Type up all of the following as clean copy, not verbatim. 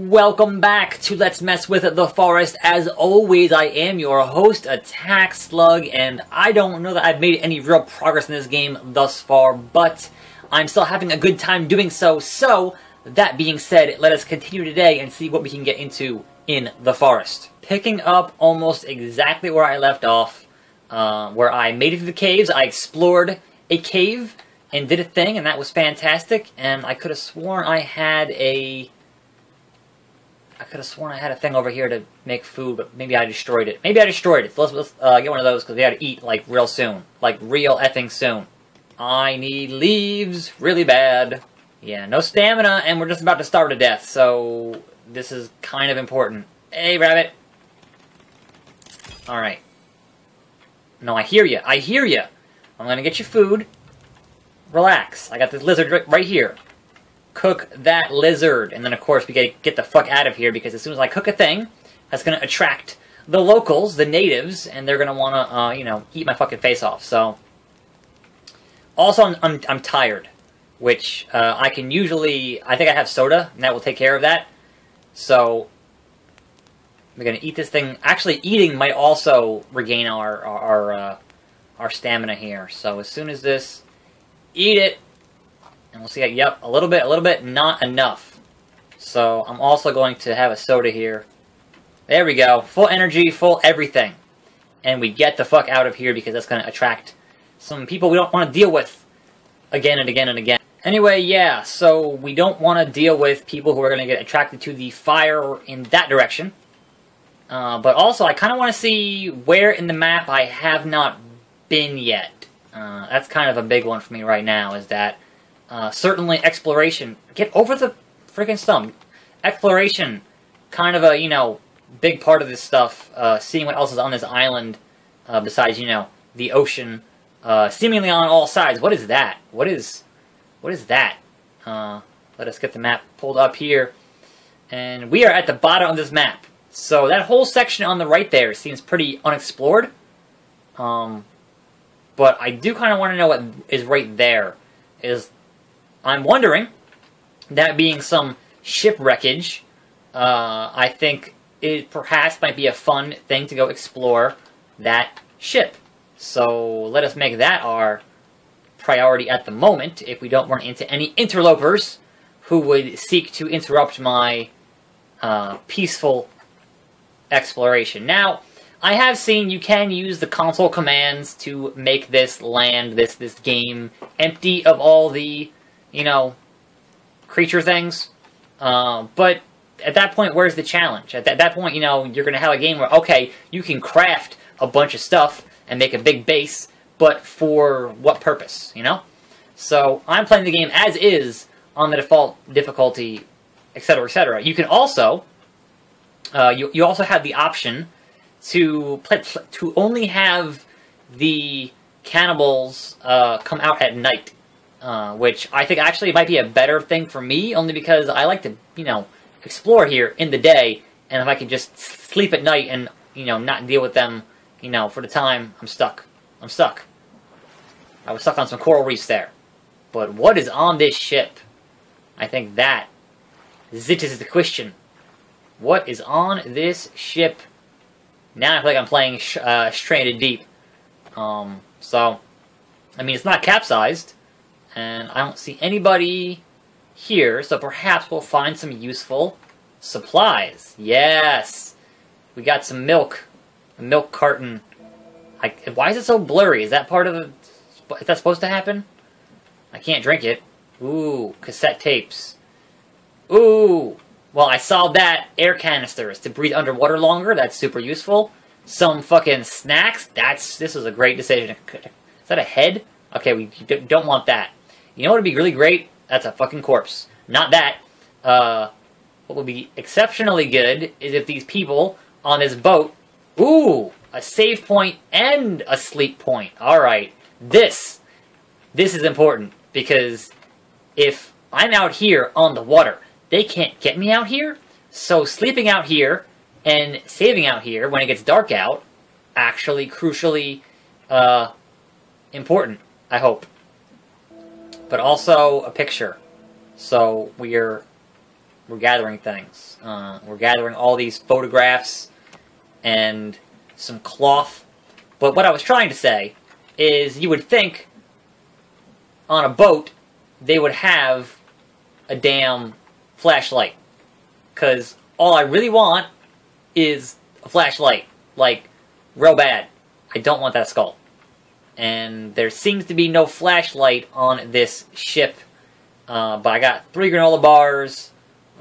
Welcome back to Let's Mess with the Forest. As always, I am your host, attackslug, and I don't know that I've made any real progress in this game thus far, but I'm still having a good time doing so. So, that being said, let us continue today and see what we can get into in the forest. Picking up almost exactly where I left off, where I made it through the caves. I explored a cave and did a thing, and that was fantastic, and I could have sworn I had a thing over here to make food, but maybe I destroyed it. Maybe I destroyed it. So let's get one of those, because we gotta eat, like, real soon. Like, real effing soon. I need leaves really bad. Yeah, no stamina, and we're just about to starve to death, so this is kind of important. Hey, rabbit. Alright. No, I hear you. I hear you. I'm gonna get you food. Relax. I got this lizard right here. Cook that lizard. And then, of course, we gotta get the fuck out of here, because as soon as I cook a thing, that's gonna attract the locals, the natives, and they're gonna wanna, you know, eat my fucking face off. So, also, I'm tired, which I can usually, I think I have soda, and that will take care of that. So, we're gonna eat this thing. Actually, eating might also regain our stamina here. So, as soon as this, eat it. And we'll see, yep, a little bit, not enough. So, I'm also going to have a soda here. There we go. Full energy, full everything. And we get the fuck out of here, because that's going to attract some people we don't want to deal with again and again and again. Anyway, yeah, so we don't want to deal with people who are going to get attracted to the fire in that direction. But also, I kind of want to see where in the map I have not been yet. That's kind of a big one for me right now, is that certainly exploration. Get over the freaking stump. Exploration, kind of a, you know, big part of this stuff. Seeing what else is on this island, besides, you know, the ocean, seemingly on all sides. What is that? What is that? Let us get the map pulled up here. And we are at the bottom of this map. So that whole section on the right there seems pretty unexplored. But I do kind of want to know what is right there. I'm wondering, that being some shipwreckage, I think it perhaps might be a fun thing to go explore that ship. So let us make that our priority at the moment, if we don't run into any interlopers who would seek to interrupt my peaceful exploration. Now, I have seen you can use the console commands to make this land, this game, empty of all the, you know, creature things. But at that point, where's the challenge? At that point, you know, you're going to have a game where, okay, you can craft a bunch of stuff and make a big base, but for what purpose, you know? So, I'm playing the game as is on the default difficulty, etc., etc. You can also, you also have the option to only have the cannibals come out at night. Which I think actually might be a better thing for me, only because I like to, you know, explore here in the day, and if I can just sleep at night and, you know, not deal with them, you know, for the time, I'm stuck. I'm stuck. I was stuck on some coral reefs there. But what is on this ship? I think that is the question. What is on this ship? Now I feel like I'm playing Stranded Deep. So, I mean, it's not capsized. And I don't see anybody here, so perhaps we'll find some useful supplies. Yes! We got some milk. A milk carton. Why is it so blurry? Is that part of the... Is that supposed to happen? I can't drink it. Ooh, cassette tapes. Ooh! Well, I solved that. Air canisters to breathe underwater longer. That's super useful. Some fucking snacks. This was a great decision. Is that a head? Okay, we don't want that. You know what would be really great? That's a fucking corpse. Not that. What would be exceptionally good is if these people on this boat... Ooh! A save point and a sleep point. Alright. This is important, because if I'm out here on the water, they can't get me out here. So sleeping out here and saving out here when it gets dark out, actually crucially important, I hope. But also a picture. So we're we're gathering things. We're gathering all these photographs and some cloth. But what I was trying to say is you would think on a boat they would have a damn flashlight. Because all I really want is a flashlight. Like, real bad. I don't want that skull. And there seems to be no flashlight on this ship. But I got 3 granola bars.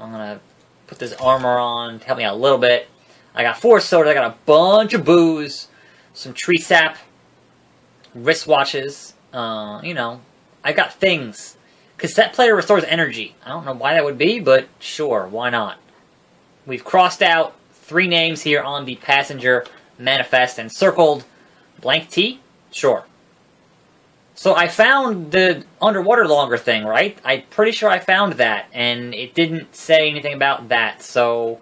I'm going to put this armor on to help me out a little bit. I got 4 sodas. I got a bunch of booze. Some tree sap. Wristwatches. You know, I got things. Cassette player restores energy. I don't know why that would be, but sure, why not? We've crossed out 3 names here on the passenger manifest and circled blank T? Sure. So I found the underwater longer thing, right? I'm pretty sure I found that, and it didn't say anything about that, so...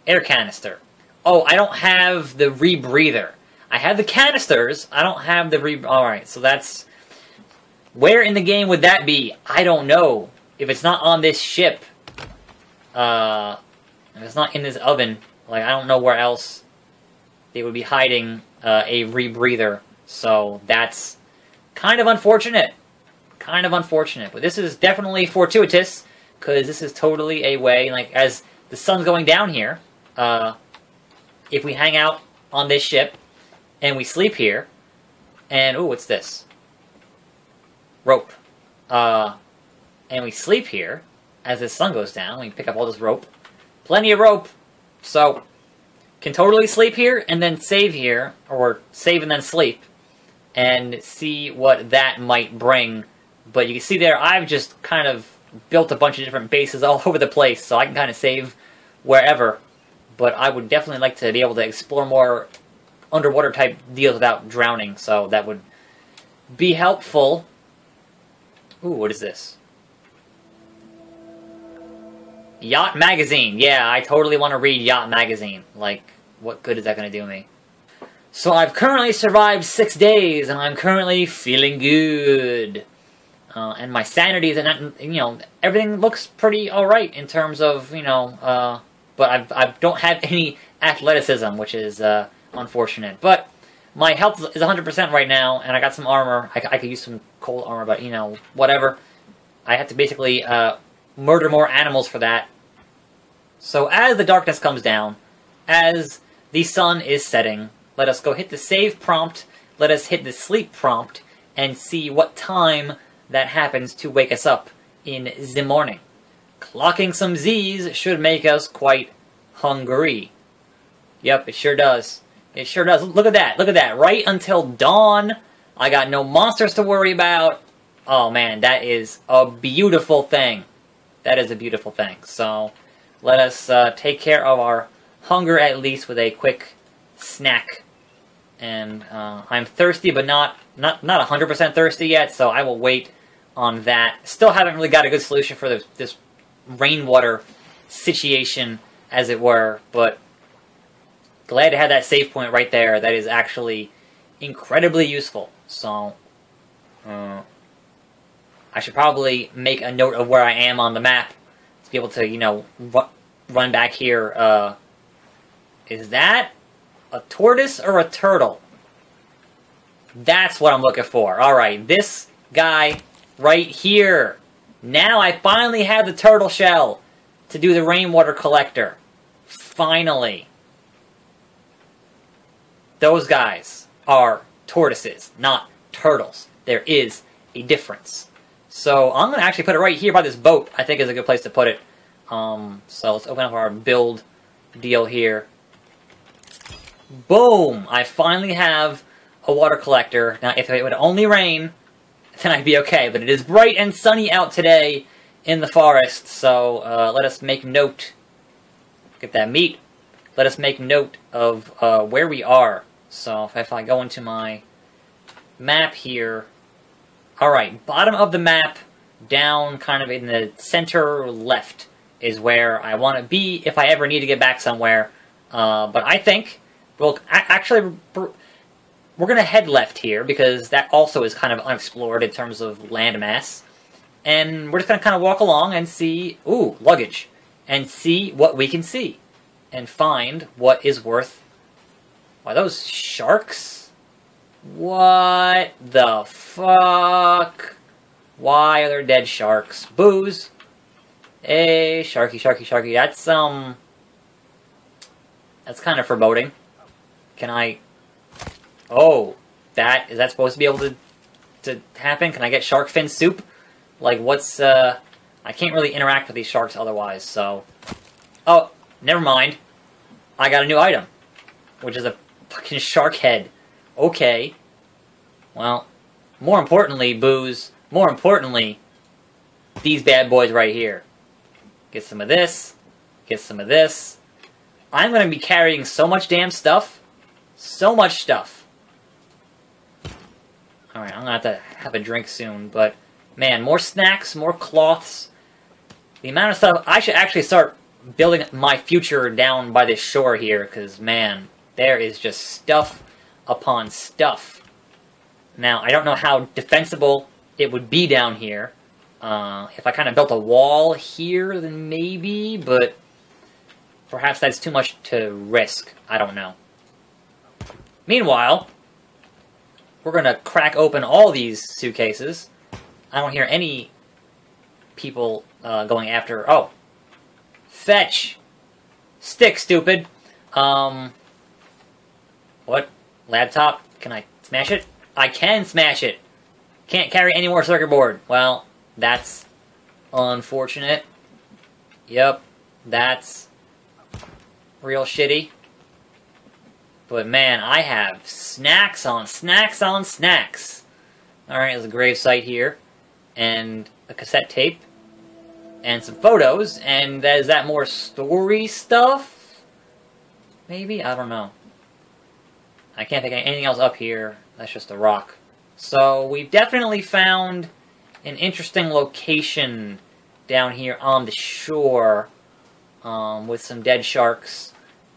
Air canister. Oh, I don't have the rebreather. I have the canisters, I don't have the Alright, so that's... Where in the game would that be? I don't know. If it's not on this ship, if it's not in this oven, like, I don't know where else they would be hiding a rebreather. So that's kind of unfortunate. Kind of unfortunate. But this is definitely fortuitous, because this is totally a way, like, as the sun's going down here, if we hang out on this ship, and we sleep here, and, ooh, what's this? Rope. And we sleep here, as the sun goes down, we pick up all this rope. Plenty of rope. So, can totally sleep here, and then save here, or save and then sleep, and see what that might bring. But you can see there, I've just kind of built a bunch of different bases all over the place, so I can kind of save wherever. But I would definitely like to be able to explore more underwater type deals without drowning, so that would be helpful. Ooh, what is this? Yacht Magazine. Yeah, I totally want to read Yacht Magazine. Like, what good is that going to do me? So I've currently survived 6 days, and I'm currently feeling good. And my sanity is, you know, everything looks pretty alright in terms of, you know, but I don't have any athleticism, which is unfortunate. But my health is 100% right now, and I got some armor. I could use some cold armor, but, you know, whatever. I have to basically murder more animals for that. So as the darkness comes down, as the sun is setting, let us go hit the save prompt, let us hit the sleep prompt, and see what time that happens to wake us up in the morning. Clocking some Z's should make us quite hungry. Yep, it sure does. It sure does. Look at that. Look at that. Right until dawn, I got no monsters to worry about. Oh man, that is a beautiful thing. That is a beautiful thing. So, let us take care of our hunger at least with a quick snack. And I'm thirsty, but not 100% thirsty yet, so I will wait on that. Still haven't really got a good solution for this rainwater situation, as it were, but glad to have that save point right there. That is actually incredibly useful. So, I should probably make a note of where I am on the map to be able to, you know, run back here. Is that a tortoise or a turtle? That's what I'm looking for. Alright, this guy right here. Now I finally have the turtle shell to do the rainwater collector. Finally. Those guys are tortoises, not turtles. There is a difference. So I'm going to actually put it right here by this boat. I think is a good place to put it. So let's open up our build deal here. Boom! I finally have a water collector. Now, if it would only rain, then I'd be okay. But it is bright and sunny out today in the forest. So let us make note. Get that meat. Let us make note of where we are. So if I go into my map here. Alright, bottom of the map, down kind of in the center left is where I want to be if I ever need to get back somewhere. But I think, well, actually, we're going to head left here because that also is kind of unexplored in terms of landmass. And we're just going to kind of walk along and see, ooh, luggage. and see what we can see. And find what is worth... Are those sharks? What the fuck? Why are there dead sharks? Booze. Hey, sharky, sharky, sharky. That's kind of foreboding. Can I... Oh, is that supposed to be able to happen? Can I get shark fin soup? Like, what's, I can't really interact with these sharks otherwise, so... Oh, never mind. I got a new item. Which is a fucking shark head. Okay. Well, more importantly, booze. More importantly, these bad boys right here. Get some of this. Get some of this. I'm going to be carrying so much damn stuff. So much stuff. Alright, I'm going to have a drink soon, but... Man, more snacks, more cloths. The amount of stuff... I should actually start building my future down by this shore here, because, man, there is just stuff upon stuff. Now, I don't know how defensible it would be down here. If I kind of built a wall here, then maybe, but... Perhaps that's too much to risk. I don't know. Meanwhile, we're going to crack open all these suitcases. I don't hear any people going after... Oh. Fetch. Stick, stupid. What? Laptop? Can I smash it? I can smash it. Can't carry any more circuit board. Well, that's unfortunate. Yep. That's real shitty. But man, I have snacks on snacks on snacks. Alright, there's a grave site here. And a cassette tape. And some photos. And is that more story stuff? Maybe? I don't know. I can't think of anything else up here. That's just a rock. So, we've definitely found an interesting location down here on the shore. With some dead sharks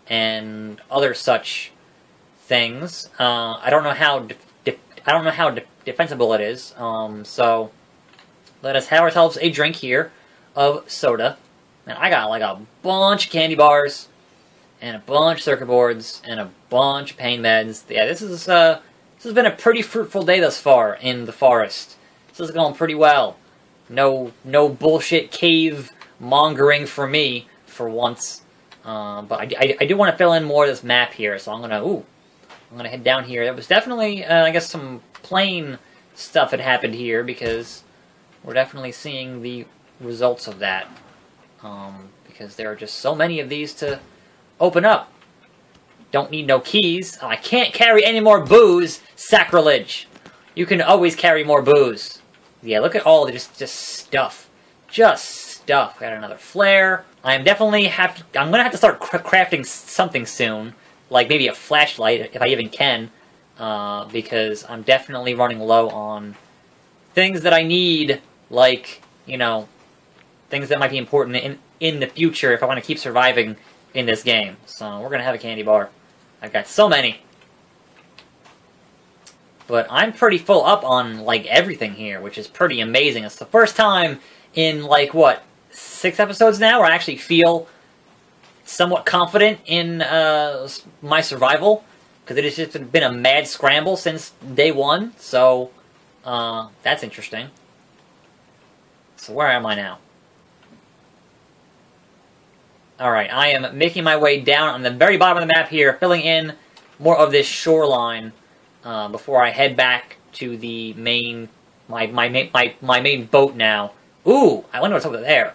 and other such things. I don't know how defensible it is. So let us have ourselves a drink here of soda. And I got like a bunch of candy bars and a bunch of circuit boards and a bunch of pain meds. Yeah, this has been a pretty fruitful day thus far in the forest. This is going pretty well. No bullshit cave mongering for me. For once, but I do want to fill in more of this map here, so I'm gonna head down here. There was definitely, I guess, some plane stuff had happened here, because we're definitely seeing the results of that, because there are just so many of these to open up. Don't need no keys. Oh, I can't carry any more booze. Sacrilege. You can always carry more booze. Yeah, look at all the just stuff. Just stuff. Got another flare. I'm definitely I'm gonna have to start crafting something soon, like maybe a flashlight if I even can, because I'm definitely running low on things that I need, like, you know, things that might be important in the future if I want to keep surviving in this game. So we're gonna have a candy bar. I've got so many, but I'm pretty full up on like everything here, which is pretty amazing. It's the first time in like what? 6 episodes now where I actually feel somewhat confident in my survival, because it has just been a mad scramble since day one, so that's interesting. So where am I now? Alright, I am making my way down on the very bottom of the map here, filling in more of this shoreline before I head back to the main, my main boat now. Ooh, I wonder what's over there.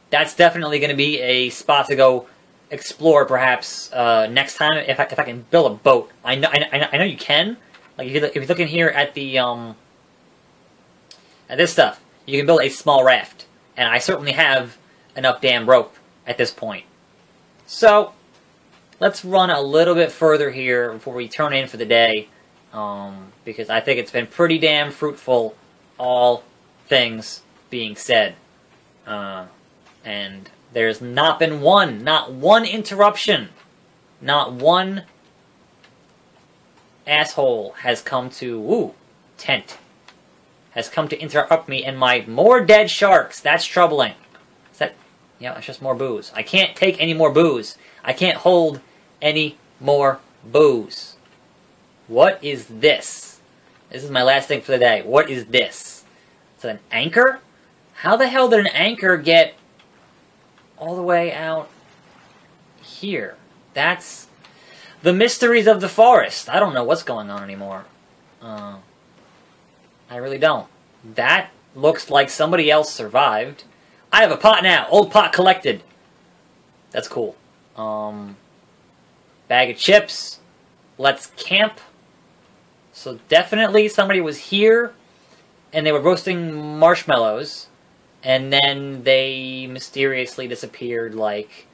That's definitely going to be a spot to go explore, perhaps next time if I can build a boat. I know you can. Like if you look in here at the at this stuff, you can build a small raft, and I certainly have enough damn rope at this point. So let's run a little bit further here before we turn in for the day, because I think it's been pretty damn fruitful, all things being said. And there's not been not one interruption. Not one asshole has come to, tent, has come to interrupt me and my more dead sharks. That's troubling. Yeah, it's just more booze. I can't take any more booze. I can't hold any more booze. What is this? This is my last thing for the day. What is this? Is it an anchor? How the hell did an anchor get all the way out here? That's the mysteries of the forest. I don't know what's going on anymore. I really don't. That looks like somebody else survived. I have a pot now. Old pot collected. That's cool. Bag of chips. Let's camp. So definitely somebody was here and they were roasting marshmallows and then they mysteriously disappeared like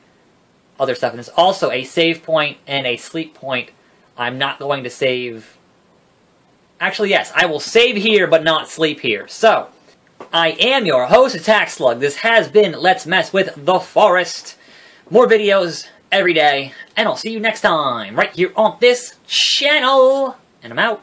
other stuff. And there's also a save point and a sleep point. I'm not going to save. Actually, yes, I will save here but not sleep here. So, I am your host, attackslug. This has been Let's Mess with the Forest. More videos every day, and I'll see you next time, right here on this channel. And I'm out.